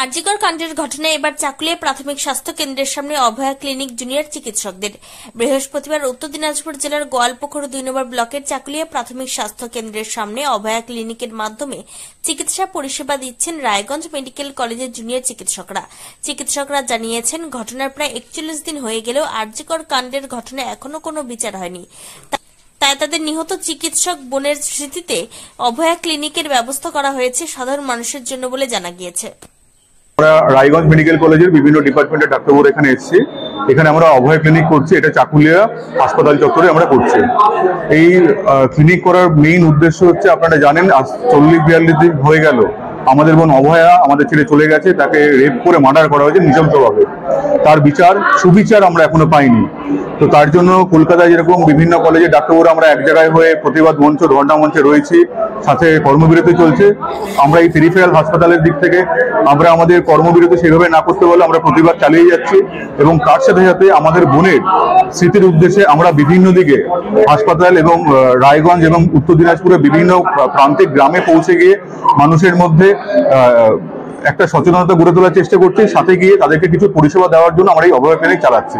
আরজিকর কাণ্ডের ঘটনায় এবার চাকুলিয়া প্রাথমিক স্বাস্থ্য কেন্দ্রের সামনে অভয়া ক্লিনিক জুনিয়র চিকিৎসকদের। বৃহস্পতিবার উত্তর দিনাজপুর জেলার গোয়ালপুকুর ২ নম্বর ব্লকের চাকুলিয়া প্রাথমিক স্বাস্থ্য কেন্দ্রের সামনে অভয়া ক্লিনিকের মাধ্যমে চিকিৎসা পরিষেবা দিচ্ছেন রায়গঞ্জ মেডিকেল কলেজের জুনিয়র চিকিৎসকরা জানিয়েছেন, ঘটনার প্রায় ৪১ দিন হয়ে গেলেও আরজিকর কাণ্ডের ঘটনায় এখনো কোনো বিচার হয়নি। তাই তাদের নিহত চিকিৎসক বোনের স্মৃতিতে অভয়া ক্লিনিকের ব্যবস্থা করা হয়েছে সাধারণ মানুষের জন্য বলে জানা গিয়েছে। আমরা রায়গঞ্জ মেডিকেল কলেজের বিভিন্ন ডিপার্টমেন্টের ডাক্তারবাবু এখানে এসেছি। এখানে আমরা অভয় ক্লিনিক করছি, এটা চাকুলিয়া হাসপাতাল চত্বরে আমরা করছি। এই ক্লিনিক করার মেইন উদ্দেশ্য হচ্ছে, আপনারা জানেন ৪০-৪২ দিন হয়ে গেল আমাদের বোন অভয়া আমাদের ছেড়ে চলে গেছে। তাকে রেপ করে মার্ডার করা হয়েছে নৃশংসভাবে। তার সুবিচার আমরা এখনো পাইনি। তো তার জন্য কলকাতায় যেরকম বিভিন্ন কলেজে ডাক্তারবাবুরা আমরা এক জায়গায় হয়ে প্রতিবাদ মঞ্চ, ধর্ণা মঞ্চে রয়েছি, সাথে কর্মবিরতি চলছে। আমরা এই পেরিফেরাল হাসপাতালের দিক থেকে আমরা আমাদের কর্মবিরতি সেভাবে না করতে বলে আমরা প্রতিবাদ চালিয়ে যাচ্ছি। এবং তার সাথে সাথে আমাদের বোনের স্মৃতির উদ্দেশ্যে আমরা বিভিন্ন দিকে হাসপাতাল এবং রায়গঞ্জ এবং উত্তর দিনাজপুরের বিভিন্ন প্রান্তিক গ্রামে পৌঁছে গিয়ে মানুষের মধ্যে একটা সচেতনতা গড়ে তোলার চেষ্টা করছি। সাথে গিয়ে তাদেরকে কিছু পরিষেবা দেওয়ার জন্য আমরা এই অভয়া ক্লিনিক চালাচ্ছি।